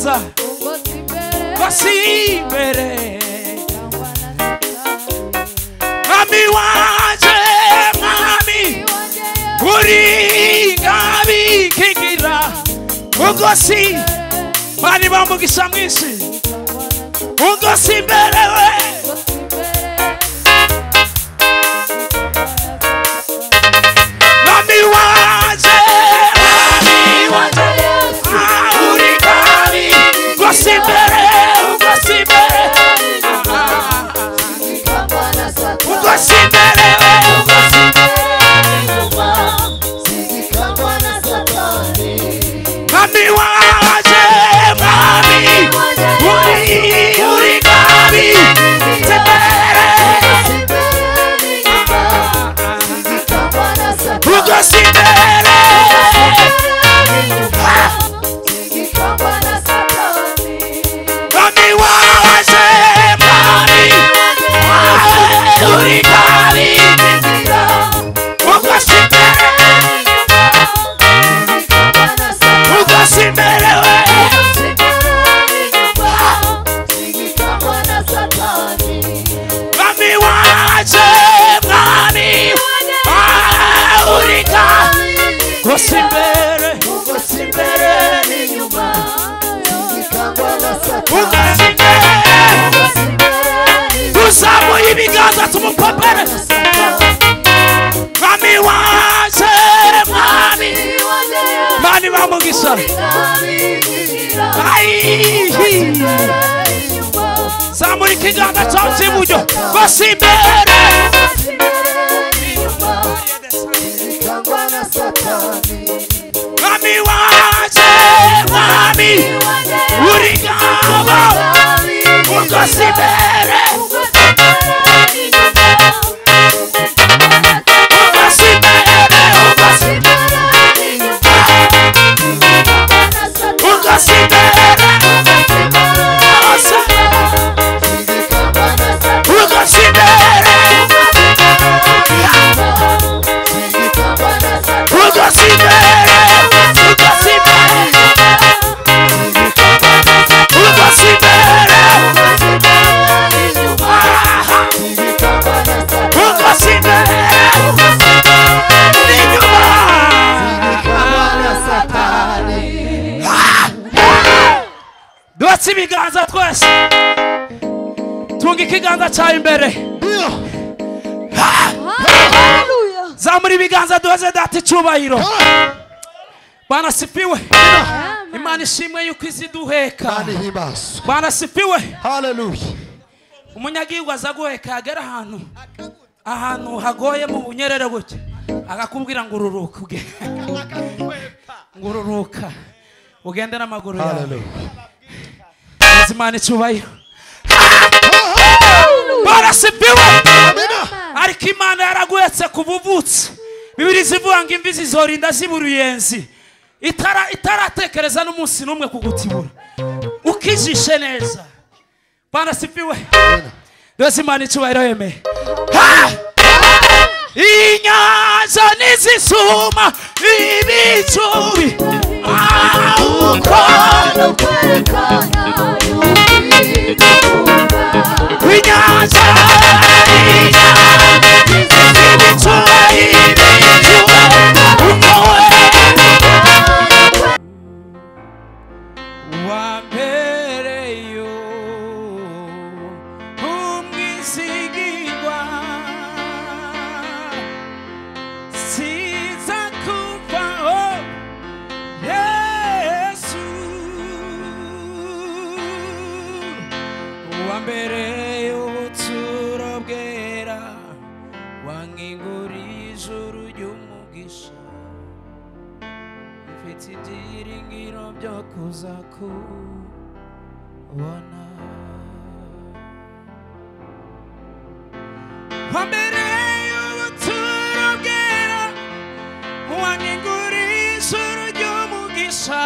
ibiganza basimbere Mwami wanje mwami uri ngabi kigira ugosi bani bamugisha mwisi ugosi mberewe Mwami wanje uri ngabi ugosi mbere ugosi mbere ugosi mberewe Mwami wanje mwami uri ngabi tembere ugosi mbere Mwami wanje mwami uri ngabi ugosi mbere ugosi mbere Mwami wanje mwami uri ngabi ugosi mbere ugosi mbere n'inyuma ugosi mbere uzamuye ibiganza tumupapere Mwami wanje mwami mani bamugisha zamura ikiganza cyawe cy'iburyo ugosi mbere Mwami wanje mwami uri ngabo ugosi mbere ugosi mbere ugosi mbere ugosi mbere ugosi mbere ugosi mbere ugosi mbere n'inyuma duhatse ibiganza twese tunga ikiganza cyawe imbere zamura ibiganza duheze data icyubahiro Bwana sifiwe Imana ishimwe yuko iziduheka Bwana sifiwe Hallelujah. Umunyagirwa aza guheka agera ahantu hagoye mu bunyerere buke akakubwira ngo ururuka ngururuka ugende n'amaguru yawe Imana icyubahiro Bwana sifiwe ariko Imana yaraguhetse ku buvutsi Bibiri zivuga ngo imvi zizorinda ziburuyenzi itaratekereza n'umunsi n'umwe kugutibura ukijishe neza Bwana sifiwe Dose Imana icyubahiro yemeye Inyanza nizisuma ibicubi Inyanza wambereyo umwizigirwa siza kuvaho Yesu wambereyo ubuturo bwera wankinguriye ijuru ry'umugisha mfite ibyiringiro byo kuza kubona wambereye ubuturo bwera wankinguriye ijuru ry'umugisha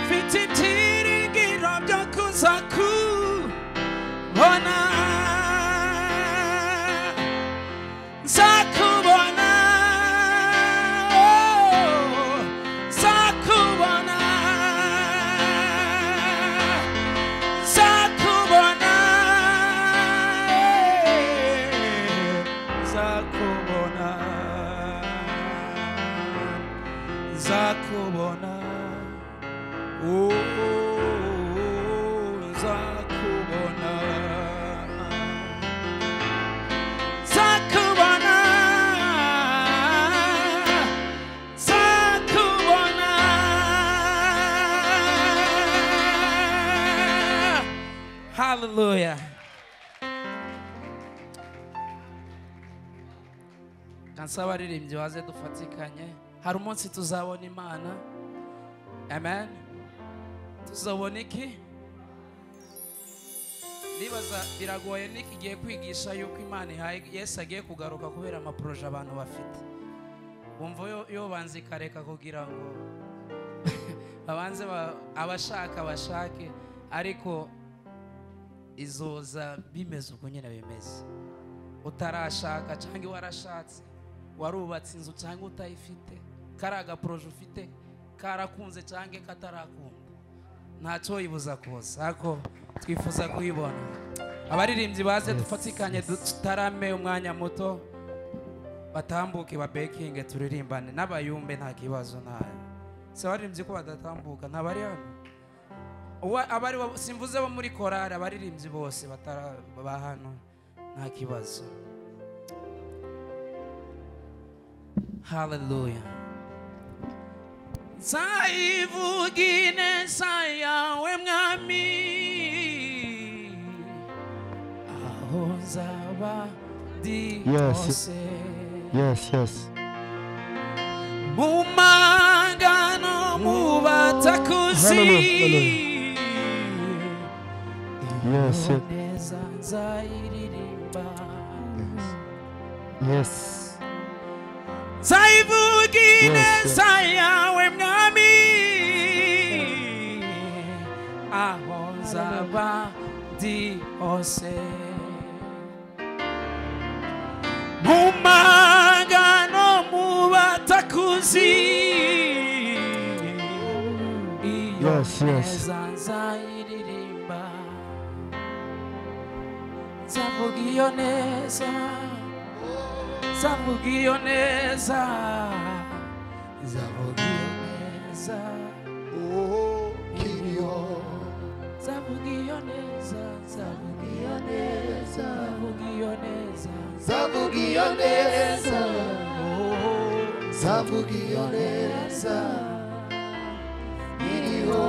mfite ibyiringiro byo kuza kubona zakubona zakubona nzakubona nzakubona nzakubona nzakubona hallelujah kansaba aririmbye waze dufatikanye hari umunsi tuzabona Imana amen tuzabona iki nibaza biragoye niki giye kwigisha yuko Imana ihaye Yesu agiye kugaruka kubera amaproje abantu bafite bumva yo banzi kareka kugira ngo abanze abashaka bashake ariko izoza bimeze uko nyine bimeze utarashaka cyangwa warashatse warubatse inzu cyangwa utayifite karaga proje ufite karakunze cyangwa katarakunda ntacyo yibuza kuza ariko twifuza kuyibona abaririmbyi baze dufatikanye tutarame umwanya muto batambuke babekinge turirimbane n'abayumbe nta kibazo nayo se abaririmbyi ko badatambuka ntabari hano abari simvuze bo muri korari abaririmbyi bose bataba hano nta kibazo hallelujah Saivugine sayawe mwami ahonzaba di hose yes mumagano mubatakuzi yes Saivugine sayawe mwami ahonzaba di hose mumagano mubatakuzi yes zanzayiririmba zavugiyo neza zavugiyo neza zavugiyo neza kiriyo zavugiyo neza zavugiyo neza zavugiyo neza zavugiyo neza zavugiyo neza kiriyo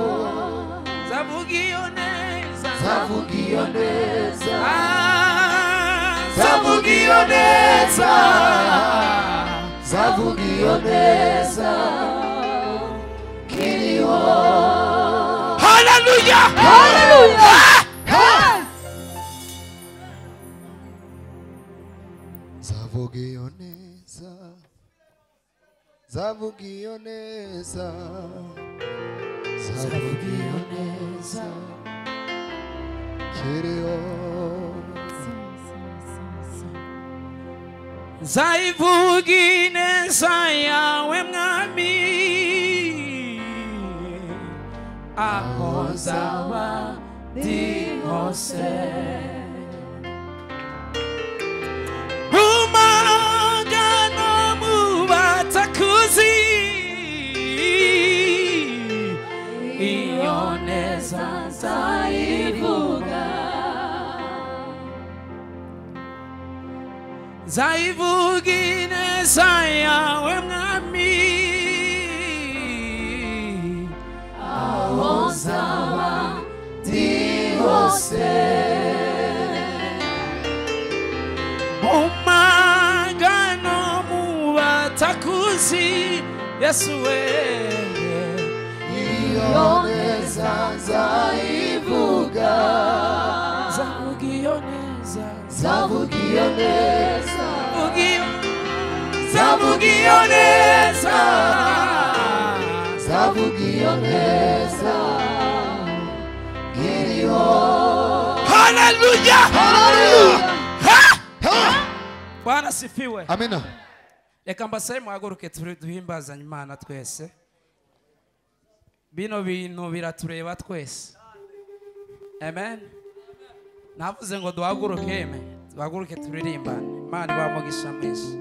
zavugiyo neza zavugiyo neza zavugiyo neza zavugiyo neza kiriyo hallelujah zavugiyo neza zavugiyo neza zavugiyo neza kiriyo Zaivugine sayawe mwami ahonzaba di hose mumagano mubatakuzi iyo neza nzayivuga Zaivugine sayawe mwami ahonzaba di hose mumagano mubatakuzi Yesu we iyo neza nzayivuga zavugiyo neza zavugiyo neza zavugiyo neza zavugiyo neza kiriyo hallelujah hallelujah Bwana sifiwe amina reka mbasabe muhaguruke duhimbazanye Imana twese bino bintu biratureba twese amen navuze ngo duhaguruke turirimbane Imana ibamugisha mwese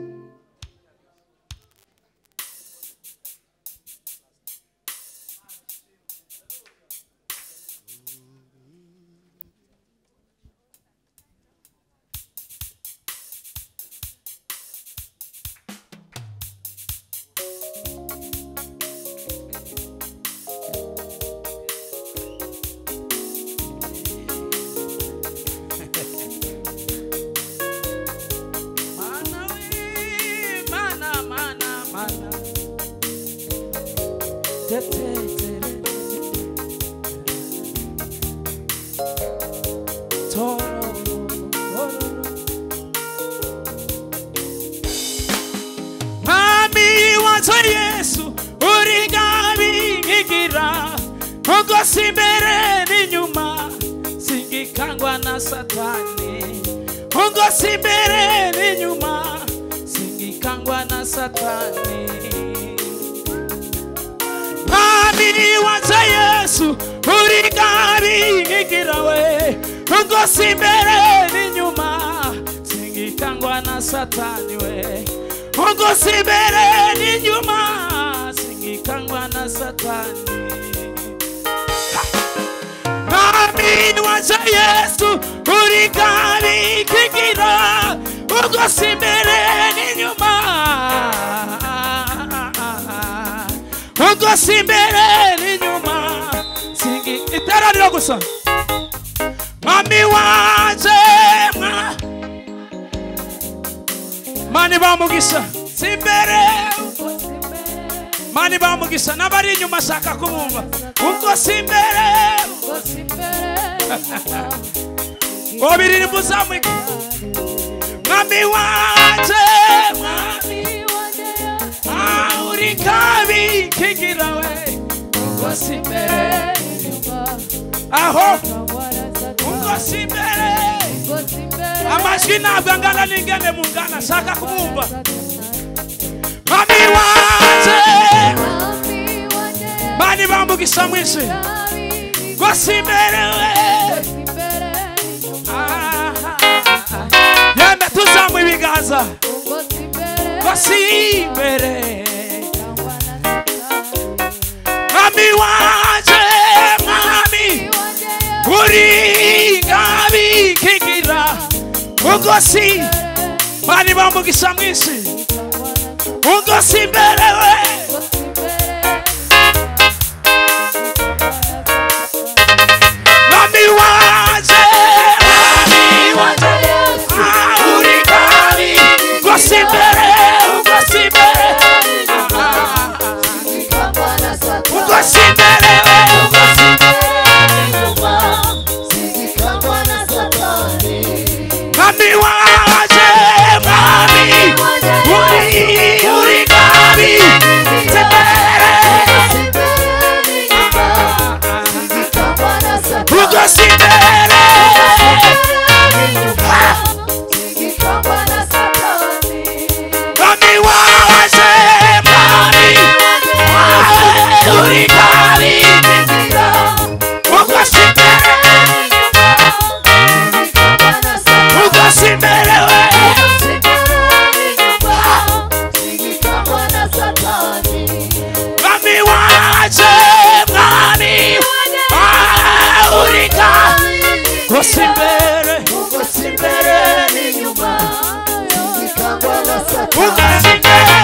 ungosi imbere n'inyuma singikangwa na satani ungosi imbere n'inyuma singikangwa na satani Mwami waza Yesu uri gari ngigirawe ungosi imbere n'inyuma singikangwa na satani we ungosi imbere n'inyuma singikangwa na satani Mwami waza Yesu uri gari ngigira ungosi imbere n'inyuma ungosi imbere n'inyuma singi iteraniro gusa Mwami waje Mani bamugisha simbere Mani bamugisha nabari inyuma shaka kumumva ungosi imbere Obiri buzamwiki Mwami waje uri kabi kigirawe ungosi imbere aho ungosi imbere amajwi ntabwo angana n'ingene mungana shaka kumumva Mwami waje Mani bamugisha mwinshi ungosi imbere yemwe tuzamu ibiganza ungosi imbere Mwami waje Mwami uri gabi kigira ungosi Mani bamugisha mwinshi ungosi imbere we Mwami waje uri gabi ungosi imbere ungosi imbere ungosi imbere Mwami waje Mwami uri gabi imbere ungosi imbere Mwami waje Mwami uri gabi ungosi imbere ungosi imbere we Mwami waje Mwami uri gabi ungosi imbere ungosi imbere ungosi imbere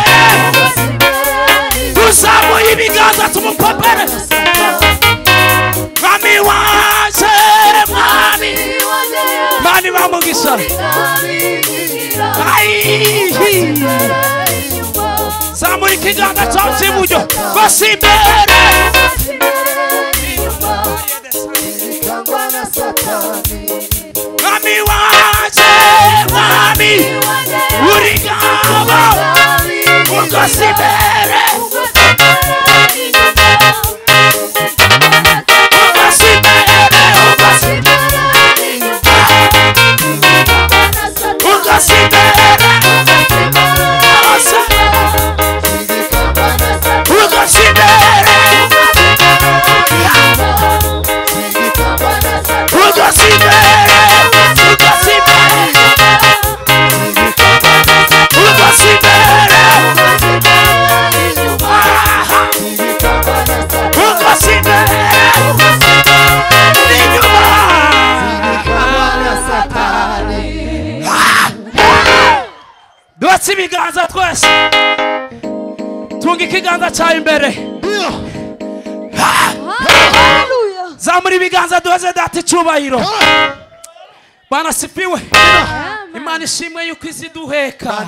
tuzamuye ibiganza tumupapere Mwami waje Mwami Mani bamugisha zamura ikiganza cyawe cy'iburyo ungosi imbere Mwami waje Mwami uri gabi ungosi imbere ungosi imbere ungosi imbere ungosi imbere ungosi imbere ungosi imbere ungosi imbere n'inyuma duhatse ibiganza twese tunga ikiganza cyawe imbere zamura ibiganza duheze data icyubahiro Bwana sifiwe Imana ishimwe yuko iziduheka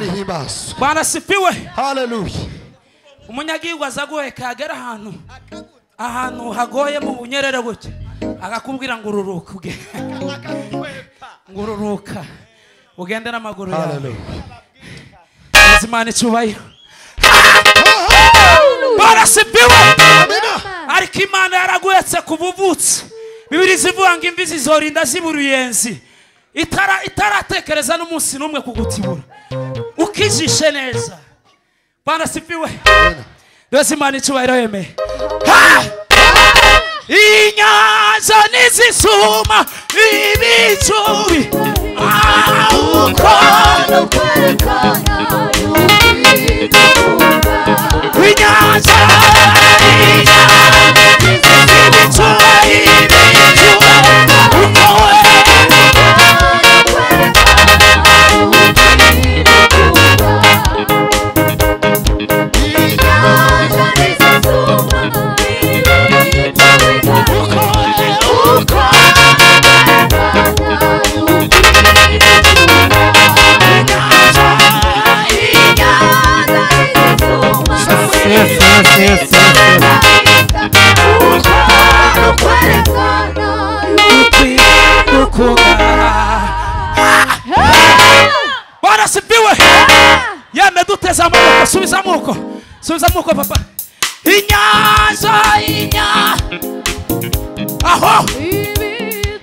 Bwana sifiwe Hallelujah umunyagirwa aza guheka agera ahantu hagoye mu bunyerere buke akakubwira ngo ururuka ngo ururuka ugende n'amaguru yawe Imana icyubahiro barasibiwe ariko Imana yaraguhetse kubuvutse Bibiri zivuga ngo imvi zizorinda ziburuyenzi itaratekereza n'umunsi n'umwe kugutibura ukijishe neza barasibiwe Dozi Imana icyubahiro yemeye Inyanza nizisuma ibicubi ukona kwerekana Inyanza Bora sipiwe Yeme duteza amaboko subiza muko papa Inyanza Aho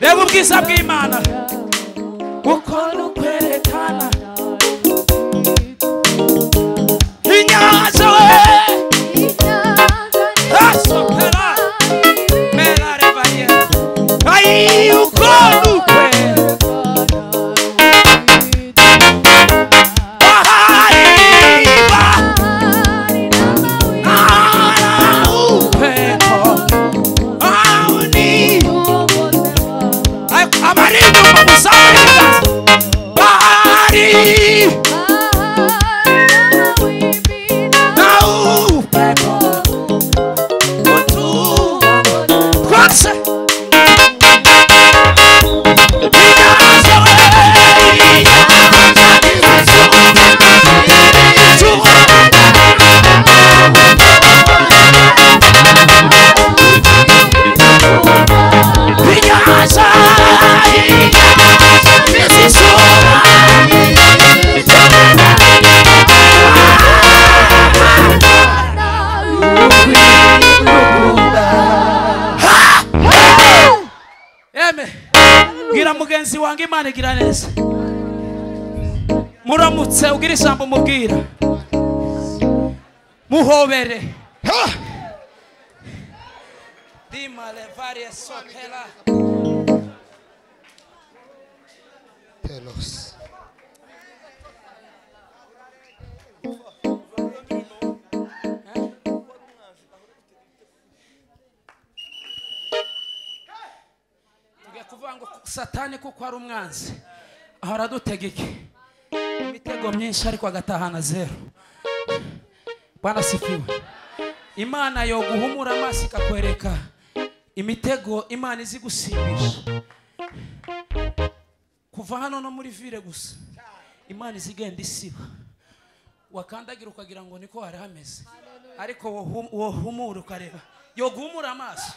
Reba ubwiza bw'Imana uko nukwerekana Inyanza Asopera Mela revaye Ai uko nukwerekana mugenzi wange Imana igira neza muramutse ugira ijambo mubwira muhobere dimale varie sokela Telos Satani kuko ari umwanzi ahora dutegeke imitego myinshi ariko agatahana zero Bwana sifiwe Imana yo guhumura amaso ikakwereka imitego Imana izi gusimbisha kuva hano no muri vile gusa Imana izigenda isiba wakandagira ukagira ngo niko hari hameze ariko wo humura ukareba yo guhumura amaso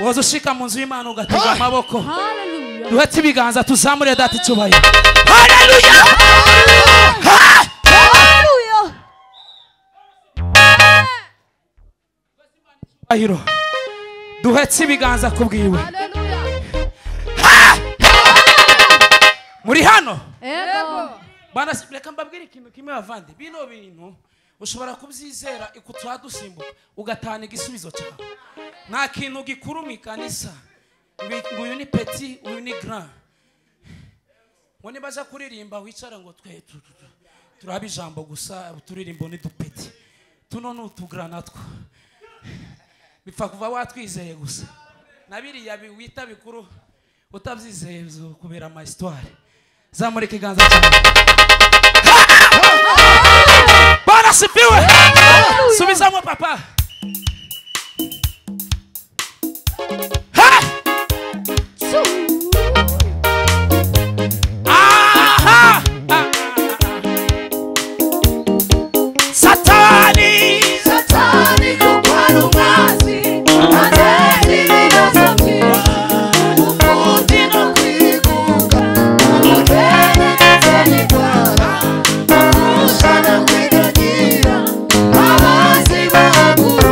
woza ushika mu nzu y'Imana ugatega amaboko duhetse ibiganza tuzamure data icyubahiro haleluya haleluya duhetse ibiganza kubwiwe muri hano Bana reka mbabwire ikintu kimwe bavandi bino bintu ushobora kubyizera ikutwa dusimbuka ugatana igisubizo cyawe nta kintu gikurumika nisa uyu ni petit uyu ni grand ngo nibaza kuririmba wicara ngo twe turabe ijambo gusa turirimbo ni dupeti tuno n'utugra natwo bipfa kuva watwizeye gusa nabiriya wita bikuru utabyizeye bizo kubera ama histoire zamura ikiganza cyawe Bwana sifiwe subizamo papa Satani kukwara umwazi aneni ibibazo byinshi ukundi no kwigunga ubukene ndetse n'indwara bakushana kwiganyira abazi baguye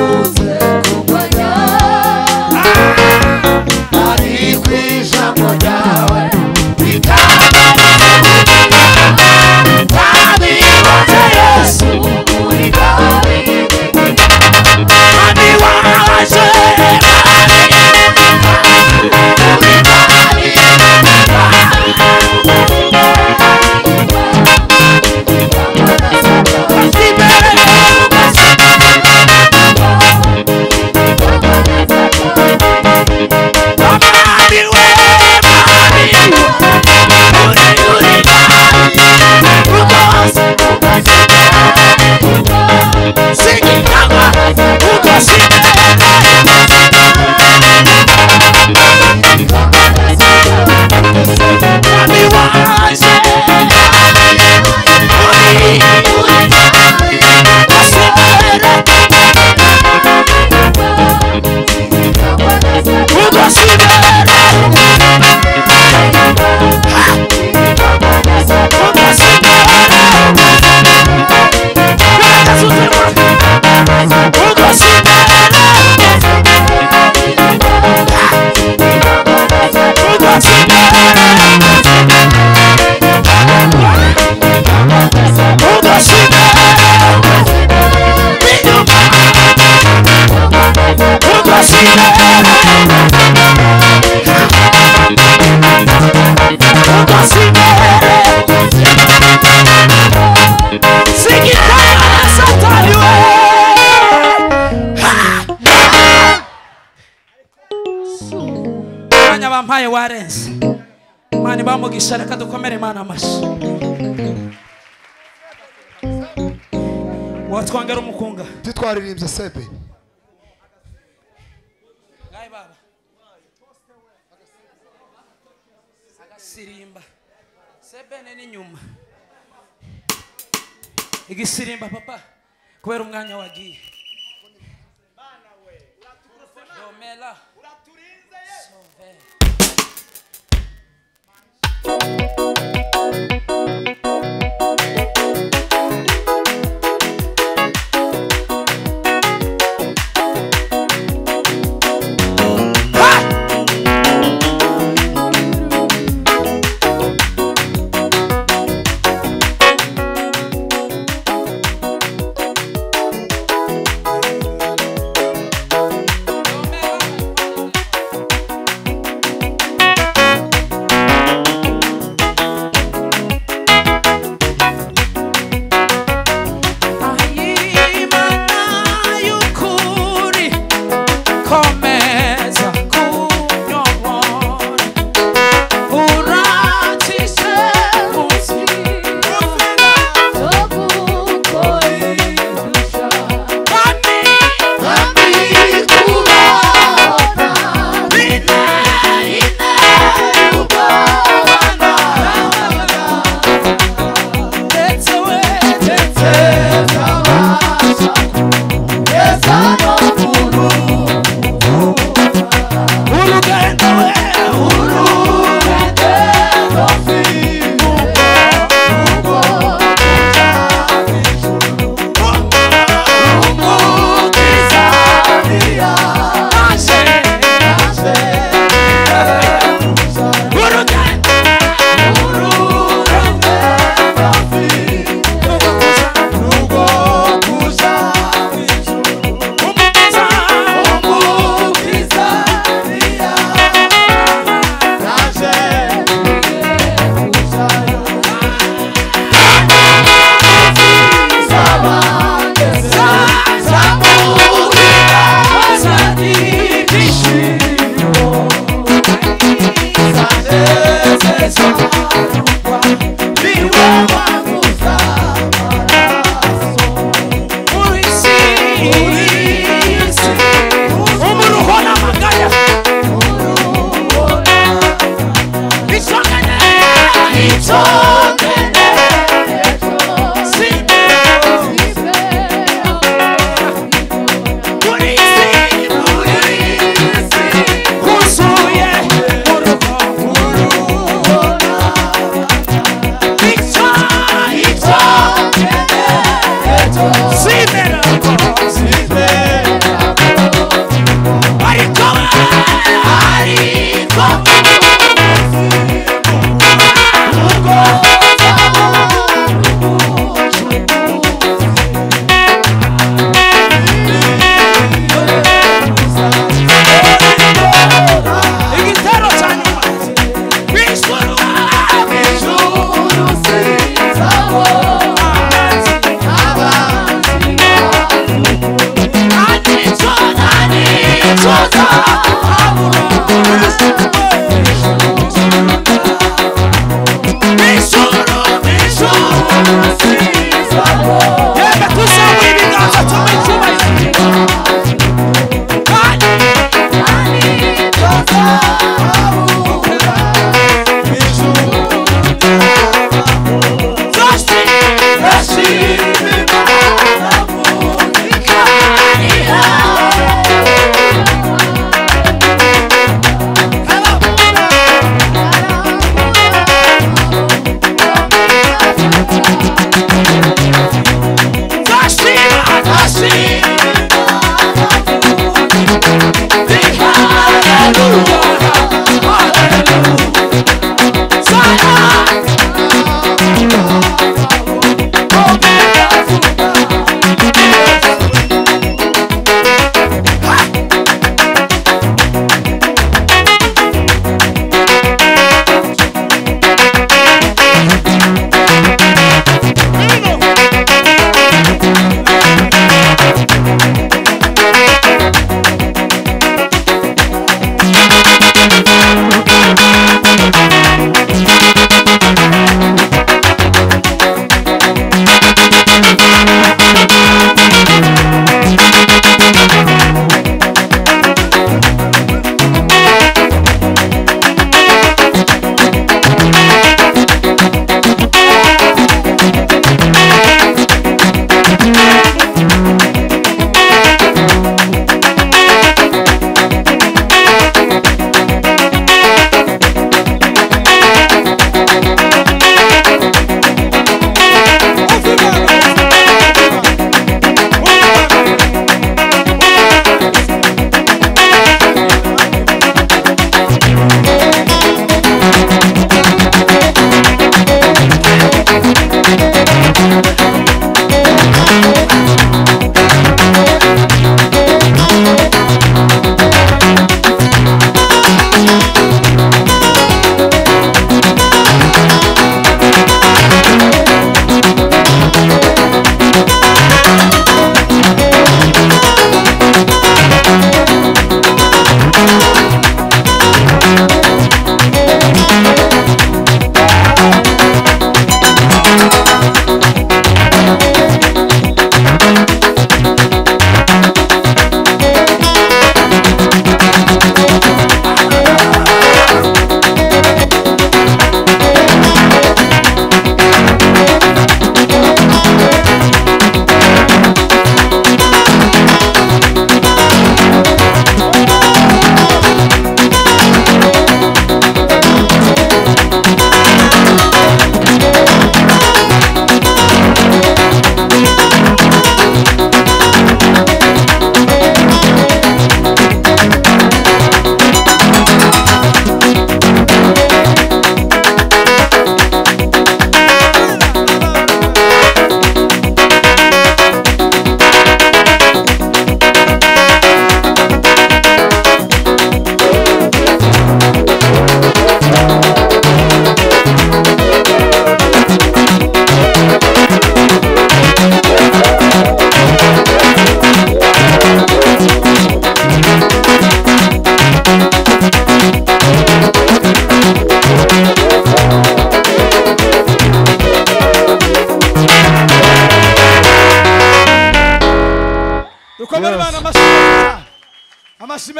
Bampaye warenze mani bamugisha reka dukomere mana amashi watwangara umukunga titwaririmbye sebe ngai baba agasirimba sebe ni nyuma igisirimba papa kubera umwanya wagiye bana we domela uraturinze sove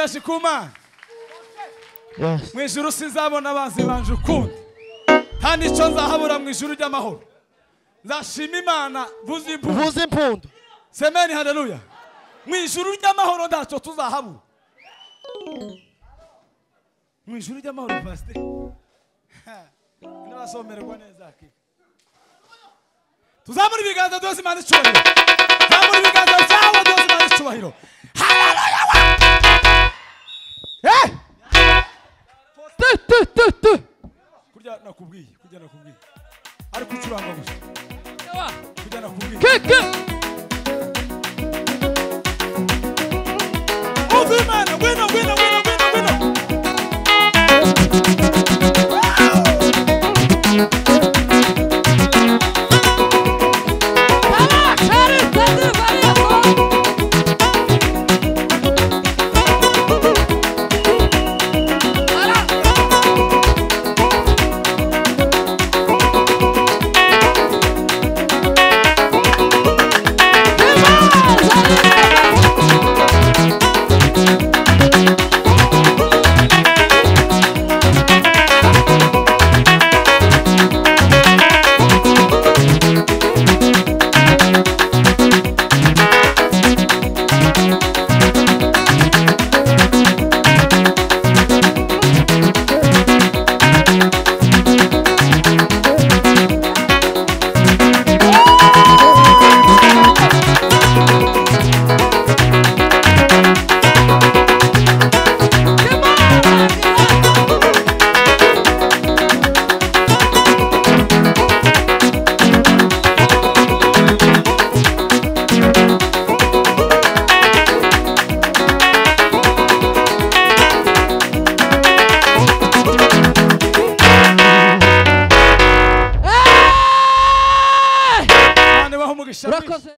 menshi ku Mana. Mu ijuru sinzabona abanzi banje ukundi, kandi icyo nzahabura mu ijuru ry'amahoro. Nzashima Imana vuza impundu. Semeni haleluya. Mu ijuru ry'amahoro ntacyo tuzahabura. Mu ijuru ry'amahoro pastor. N'abasomererwa neza akika. Tuzamura ibiganza byose Imana icyubahiro. Tuzamura ibiganza byawe byose Imana icyubahiro. Haleluya. Kurya nakubwiye. Ari kucuranga gusa. Kurya nakubwiye. Over man, winner.